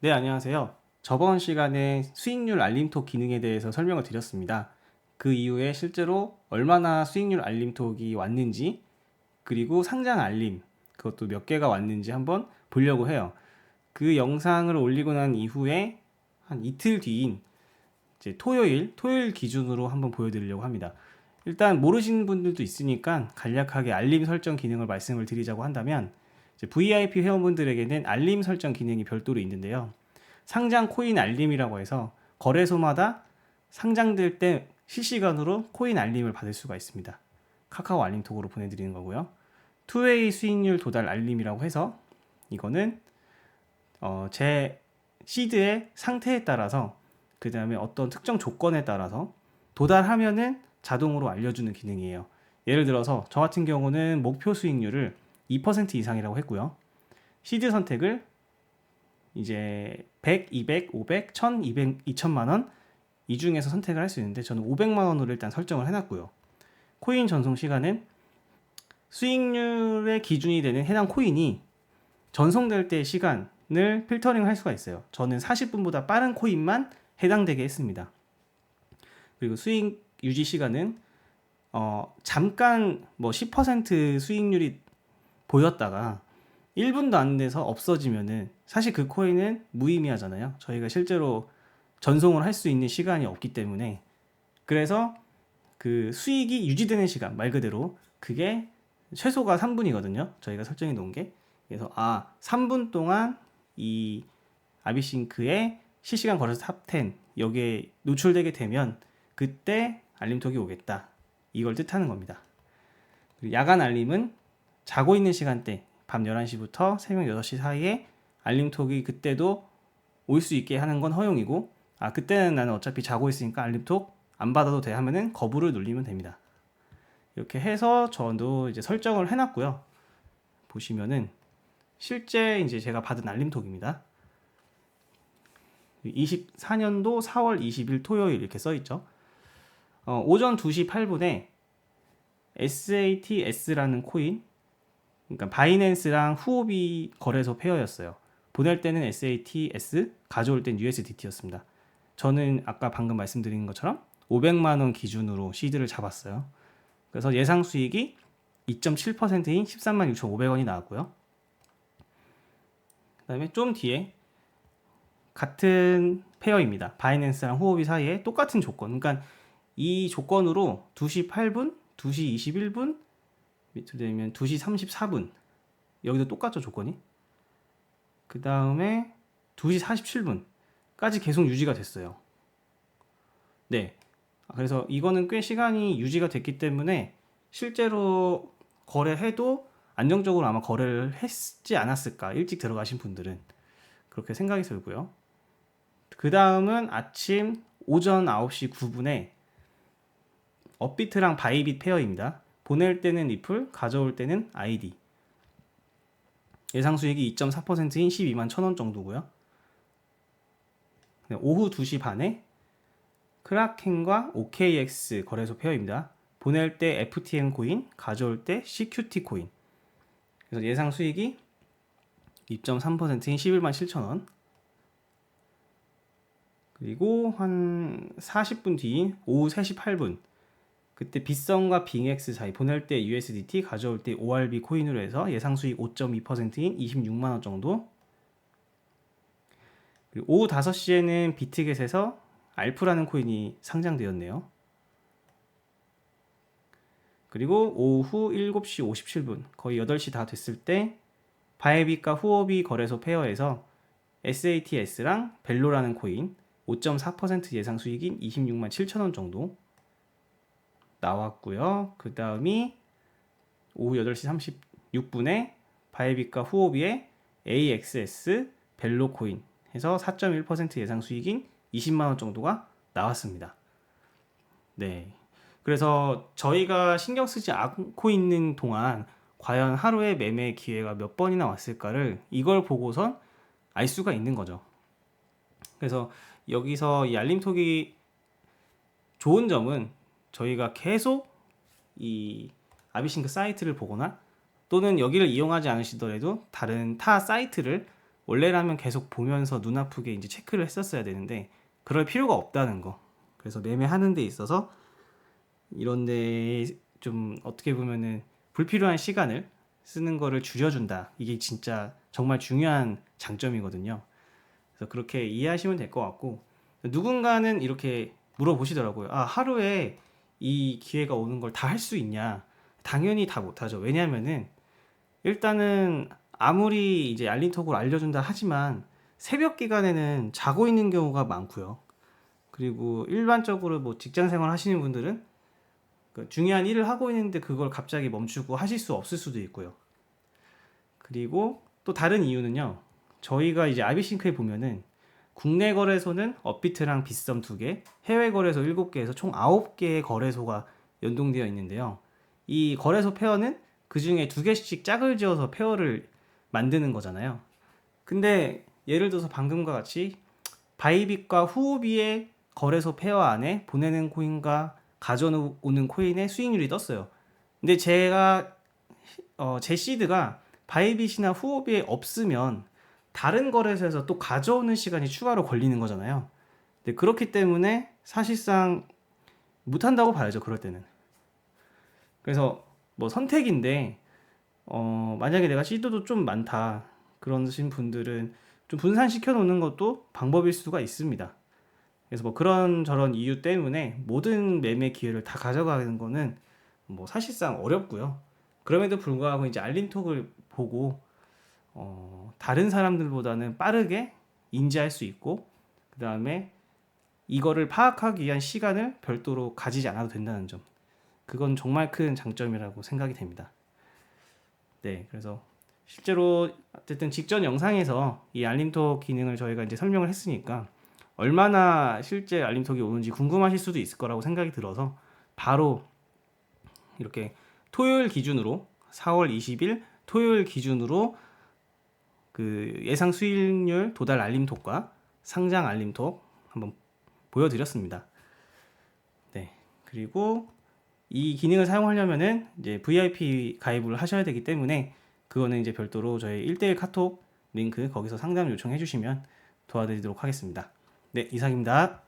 네, 안녕하세요. 저번 시간에 수익률 알림톡 기능에 대해서 설명을 드렸습니다. 그 이후에 실제로 얼마나 수익률 알림톡이 왔는지, 그리고 상장 알림, 그것도 몇 개가 왔는지 한번 보려고 해요. 그 영상을 올리고 난 이후에 한 이틀 뒤인 이제 토요일 기준으로 한번 보여드리려고 합니다. 일단 모르시는 분들도 있으니까 간략하게 알림 설정 기능을 말씀을 드리자고 한다면, 이제 VIP 회원분들에게는 알림 설정 기능이 별도로 있는데요. 상장 코인 알림이라고 해서 거래소마다 상장될 때 실시간으로 코인 알림을 받을 수가 있습니다. 카카오 알림톡으로 보내드리는 거고요. 투웨이 수익률 도달 알림이라고 해서 이거는 제 시드의 상태에 따라서, 그 다음에 어떤 특정 조건에 따라서 도달하면은 자동으로 알려주는 기능이에요. 예를 들어서 저 같은 경우는 목표 수익률을 2% 이상이라고 했고요. 시드 선택을 이제 100, 200, 500, 1000, 200, 2000만 원 이 중에서 선택을 할 수 있는데 저는 500만 원으로 일단 설정을 해놨고요. 코인 전송 시간은 수익률의 기준이 되는 해당 코인이 전송될 때의 시간을 필터링 할 수가 있어요. 저는 40분보다 빠른 코인만 해당되게 했습니다. 그리고 수익 유지 시간은 잠깐 뭐 10% 수익률이 보였다가 1분도 안 돼서 없어지면은 사실 그 코인은 무의미하잖아요. 저희가 실제로 전송을 할 수 있는 시간이 없기 때문에. 그래서 그 수익이 유지되는 시간, 말 그대로 그게 최소가 3분이거든요. 저희가 설정해 놓은 게. 그래서 3분 동안 이 아비싱크의 실시간 거래소 탑10 여기에 노출되게 되면 그때 알림톡이 오겠다. 이걸 뜻하는 겁니다. 그리고 야간 알림은 자고 있는 시간대, 밤 11시부터 새벽 6시 사이에 알림톡이 그때도 올 수 있게 하는 건 허용이고, 그때는 나는 어차피 자고 있으니까 알림톡 안 받아도 돼 하면은 거부를 누르면 됩니다. 이렇게 해서 저도 이제 설정을 해놨고요. 보시면은 실제 이제 제가 받은 알림톡입니다. 24년도 4월 20일 토요일 이렇게 써 있죠. 오전 2시 8분에 SATS라는 코인, 그러니까 바이낸스랑 후오비 거래소 페어였어요. 보낼 때는 SATS, 가져올 땐 USDT였습니다. 저는 아까 방금 말씀드린 것처럼 500만 원 기준으로 시드를 잡았어요. 그래서 예상 수익이 2.7%인 13만 6,500원이 나왔고요. 그다음에 좀 뒤에 같은 페어입니다. 바이낸스랑 후오비 사이에 똑같은 조건. 그러니까 이 조건으로 2시 8분, 2시 21분, 밑으로 되면 2시 34분. 여기도 똑같죠, 조건이. 그 다음에 2시 47분까지 계속 유지가 됐어요. 네. 그래서 이거는 꽤 시간이 유지가 됐기 때문에 실제로 거래해도 안정적으로 아마 거래를 했지 않았을까. 일찍 들어가신 분들은. 그렇게 생각이 들고요. 그 다음은 아침 오전 9시 9분에 업비트랑 바이빗 페어입니다. 보낼 때는 리플, 가져올 때는 아이디. 예상 수익이 2.4%인 12만 1,000원 정도고요. 오후 2시 반에 크라켄과 OKX 거래소 페어입니다. 보낼 때 FTM 코인, 가져올 때 CQT 코인. 그래서 예상 수익이 2.3%인 11만 7천원. 그리고 한 40분 뒤인 오후 3시 8분. 그때 빗썸과 빙엑스 사이 보낼 때 USDT, 가져올 때 ORB 코인으로 해서 예상 수익 5.2%인 26만원 정도. 그리고 오후 5시에는 비트겟에서 알프라는 코인이 상장되었네요. 그리고 오후 7시 57분, 거의 8시 다 됐을 때 바이빗과 후오비 거래소 페어에서 SATS랑 벨로라는 코인 5.4% 예상 수익인 26만 7천원 정도 나왔고요. 그 다음이 오후 8시 36분에 바이빗과 후오비의 AXS 벨로 코인 해서 4.1% 예상 수익인 20만원 정도가 나왔습니다. 네. 그래서 저희가 신경 쓰지 않고 있는 동안 과연 하루에 매매 기회가 몇 번이나 왔을까를 이걸 보고선 알 수가 있는 거죠. 그래서 여기서 이 알림톡이 좋은 점은 저희가 계속 이 아비싱크 사이트를 보거나 또는 여기를 이용하지 않으시더라도 다른 타 사이트를 원래라면 계속 보면서 눈 아프게 이제 체크를 했었어야 되는데 그럴 필요가 없다는 거. 그래서 매매하는 데 있어서 이런데 좀 어떻게 보면은 불필요한 시간을 쓰는 거를 줄여준다. 이게 진짜 정말 중요한 장점이거든요. 그래서 그렇게 이해하시면 될 것 같고, 누군가는 이렇게 물어보시더라고요. 아, 하루에 이 기회가 오는 걸 다 할 수 있냐? 당연히 다 못하죠. 왜냐하면은 일단은 아무리 이제 알림톡을 알려준다 하지만 새벽 기간에는 자고 있는 경우가 많고요. 그리고 일반적으로 뭐 직장 생활 하시는 분들은 그 중요한 일을 하고 있는데 그걸 갑자기 멈추고 하실 수 없을 수도 있고요. 그리고 또 다른 이유는요. 저희가 이제 아비싱크에 보면은 국내 거래소는 업비트랑 빗썸 2개, 해외 거래소 7개에서 총 9개의 거래소가 연동되어 있는데요. 이 거래소 페어는 그 중에 2개씩 짝을 지어서 페어를 만드는 거잖아요. 근데 예를 들어서 방금과 같이 바이빗과 후오비의 거래소 페어 안에 보내는 코인과 가져오는 코인의 수익률이 떴어요. 근데 제 시드가 바이빗이나 후오비에 없으면 다른 거래소에서 또 가져오는 시간이 추가로 걸리는 거잖아요. 근데 그렇기 때문에 사실상 못한다고 봐야죠, 그럴 때는. 그래서 뭐 선택인데, 만약에 내가 시드도 좀 많다. 그러신 분들은 좀 분산시켜 놓는 것도 방법일 수가 있습니다. 그래서 뭐 그런 저런 이유 때문에 모든 매매 기회를 다 가져가는 거는 뭐 사실상 어렵고요. 그럼에도 불구하고 이제 알림톡을 보고 다른 사람들보다는 빠르게 인지할 수 있고 그 다음에 이거를 파악하기 위한 시간을 별도로 가지지 않아도 된다는 점. 그건 정말 큰 장점이라고 생각이 됩니다. 네, 그래서 실제로 어쨌든 직전 영상에서 이 알림톡 기능을 저희가 이제 설명을 했으니까 얼마나 실제 알림톡이 오는지 궁금하실 수도 있을 거라고 생각이 들어서 바로 이렇게 토요일 기준으로 4월 20일 토요일 기준으로 그 예상 수익률 도달 알림톡과 상장 알림톡 한번 보여드렸습니다. 네, 그리고 이 기능을 사용하려면은 이제 VIP 가입을 하셔야 되기 때문에 그거는 이제 별도로 저희 1대1 카톡 링크 거기서 상담 요청해 주시면 도와드리도록 하겠습니다. 네, 이상입니다.